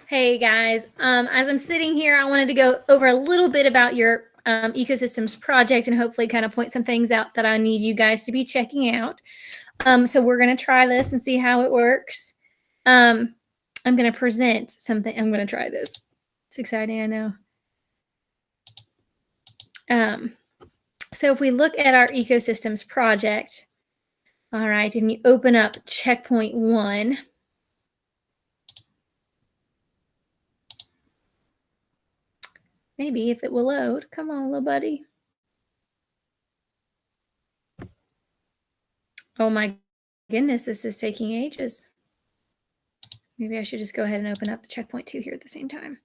Hey guys, as I'm sitting here, I wanted to go over a little bit about your ecosystems project and hopefully kind of point some things out that I need you guys to be checking out. So we're going to try this and see how it works. I'm going to present something. I'm going to try this. It's exciting, I know. So if we look at our ecosystems project, all right, and you open up checkpoint 1, maybe if it will load. Come on, little buddy. Oh my goodness, this is taking ages. Maybe I should just go ahead and open up the checkpoint 2 here at the same time.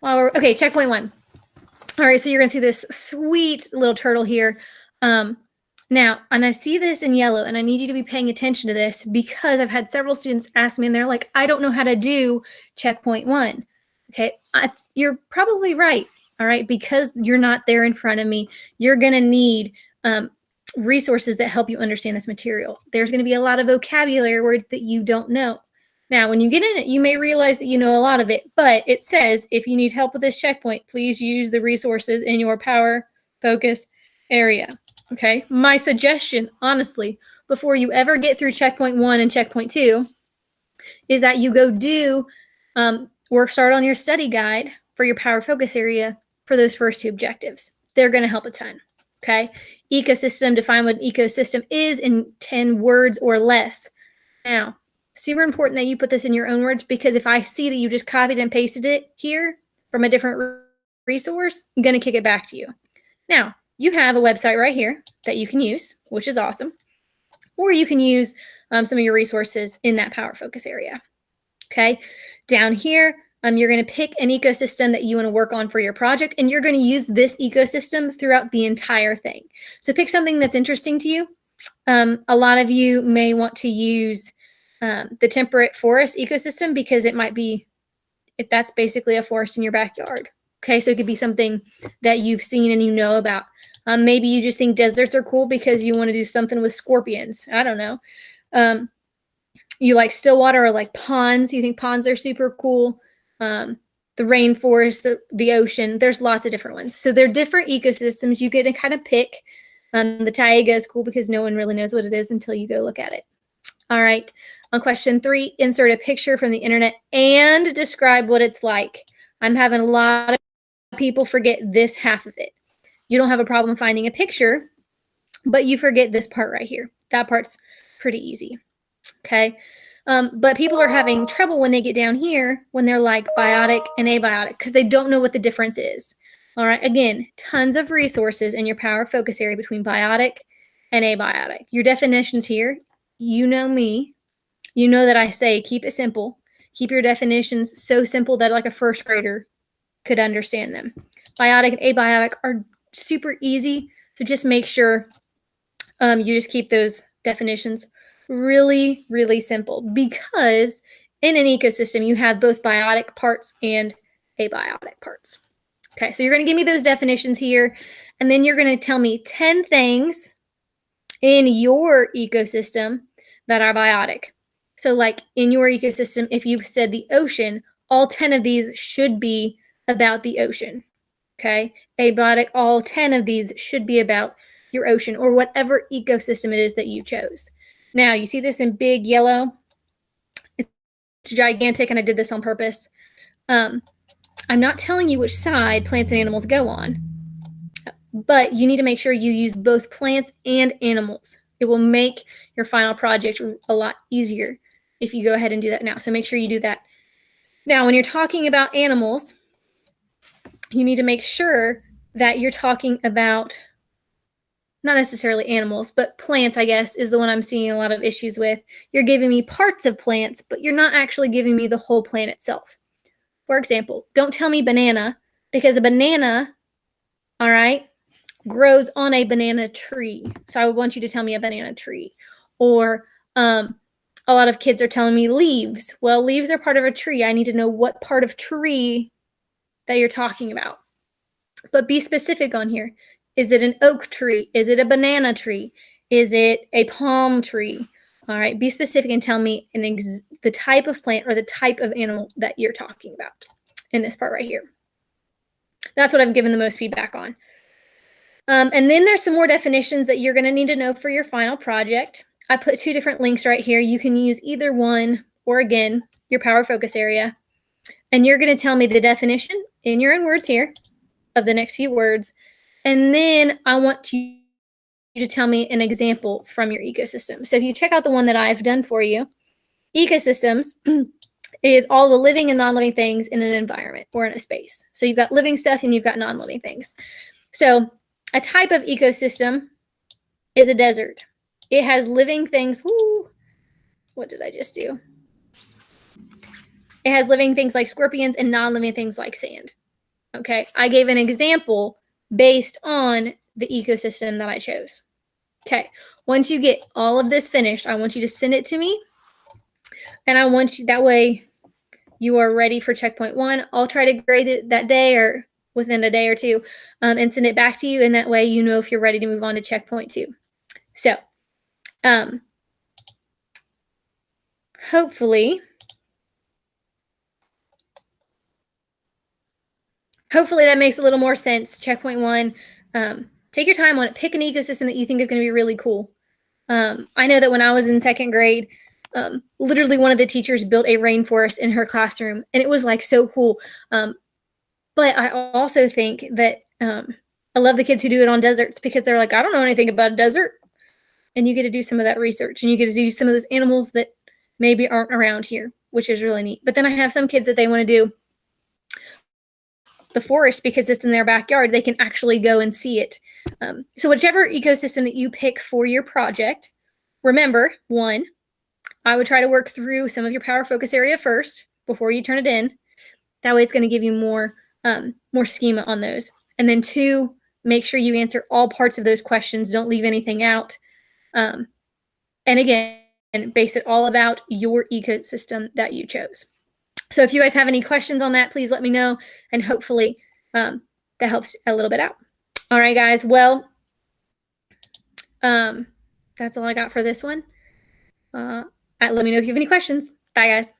Okay, checkpoint 1. All right, so you're gonna see this sweet little turtle here. Now, and I see this in yellow, and I need you to be paying attention to this because I've had several students ask me, and they're like, I don't know how to do checkpoint 1. Okay, you're probably right. All right, because you're not there in front of me, you're gonna need resources that help you understand this material. There's going to be a lot of vocabulary words that you don't know. Now, when you get in it, you may realize that you know a lot of it, but it says if you need help with this checkpoint, please use the resources in your power focus area. Okay, my suggestion, honestly, before you ever get through checkpoint 1 and checkpoint 2, is that you go do start on your study guide for your power focus area for those first 2 objectives. They're going to help a ton. Okay, ecosystem, define what an ecosystem is in 10 words or less. Now, super important that you put this in your own words, because if I see that you just copied and pasted it here from a different resource, I'm going to kick it back to you. Now, you have a website right here that you can use, which is awesome. Or you can use some of your resources in that power focus area. Okay, down here, you're going to pick an ecosystem that you want to work on for your project, and you're going to use this ecosystem throughout the entire thing. So pick something that's interesting to you. A lot of you may want to use the temperate forest ecosystem because it might be, if that's basically a forest in your backyard. Okay, so it could be something that you've seen and you know about. Maybe you just think deserts are cool because you want to do something with scorpions. I don't know. You like still water or like ponds. You think ponds are super cool. The rainforest, the ocean. There's lots of different ones. So they're different ecosystems. You get to kind of pick. The taiga is cool because no one really knows what it is until you go look at it. All right. On question 3, insert a picture from the internet and describe what it's like. I'm having a lot of people forget this half of it. You don't have a problem finding a picture, but you forget this part right here. That part's pretty easy. Okay. But people are having trouble when they get down here when they're like biotic and abiotic because they don't know what the difference is. All right. Again, tons of resources in your power focus area between biotic and abiotic. Your definitions here, you know me. You know that I say keep it simple. Keep your definitions so simple that like a first grader could understand them. Biotic and abiotic are super easy. So just make sure you just keep those definitions really, really simple, because in an ecosystem, you have both biotic parts and abiotic parts. Okay, so you're going to give me those definitions here, and then you're going to tell me 10 things in your ecosystem that are biotic. So like in your ecosystem, if you said the ocean, all 10 of these should be about the ocean. Okay, abiotic, all 10 of these should be about your ocean or whatever ecosystem it is that you chose. Now, you see this in big yellow? It's gigantic, and I did this on purpose. I'm not telling you which side plants and animals go on, but you need to make sure you use both plants and animals. It will make your final project a lot easier if you go ahead and do that now. So make sure you do that. Now, when you're talking about animals, you need to make sure that you're talking about not necessarily animals, but plants, I guess, is the one I'm seeing a lot of issues with. You're giving me parts of plants, but you're not actually giving me the whole plant itself. For example, don't tell me banana, because a banana, all right, grows on a banana tree. So I would want you to tell me a banana tree. Or a lot of kids are telling me leaves. Well, leaves are part of a tree. I need to know what part of tree that you're talking about. But be specific on here. Is it an oak tree? Is it a banana tree? Is it a palm tree? All right, be specific and tell me the type of plant or the type of animal that you're talking about in this part right here. That's what I've given the most feedback on. And then there's some more definitions that you're going to need to know for your final project. I put 2 different links right here. You can use either one or, again, your power focus area. And you're going to tell me the definition in your own words here of the next few words. And then I want you to tell me an example from your ecosystem. So if you check out the one that I've done for you, ecosystems is all the living and non-living things in an environment or in a space. So you've got living stuff and you've got non-living things. So a type of ecosystem is a desert. It has living things. Woo, what did I just do? It has living things like scorpions and non-living things like sand. Okay, I gave an example based on the ecosystem that I chose. Okay, once you get all of this finished, I want you to send it to me. And I want you, that way you are ready for checkpoint 1. I'll try to grade it that day or within a day or 2 and send it back to you. And that way you know if you're ready to move on to checkpoint 2. So hopefully that makes a little more sense. Checkpoint 1, take your time on it. Pick an ecosystem that you think is going to be really cool. I know that when I was in 2nd grade, literally one of the teachers built a rainforest in her classroom, and it was like so cool. But I also think that I love the kids who do it on deserts because they're like, I don't know anything about a desert. And you get to do some of that research and you get to do some of those animals that maybe aren't around here, which is really neat. But then I have some kids that they want to do the forest because it's in their backyard. They can actually go and see it. So whichever ecosystem that you pick for your project, remember, 1, I would try to work through some of your power focus area first before you turn it in. That way it's going to give you more schema on those. And then 2, make sure you answer all parts of those questions. Don't leave anything out. And again, base it all about your ecosystem that you chose. So if you guys have any questions on that, please let me know. And hopefully that helps a little bit out. All right, guys. Well, that's all I got for this one. Let me know if you have any questions. Bye, guys.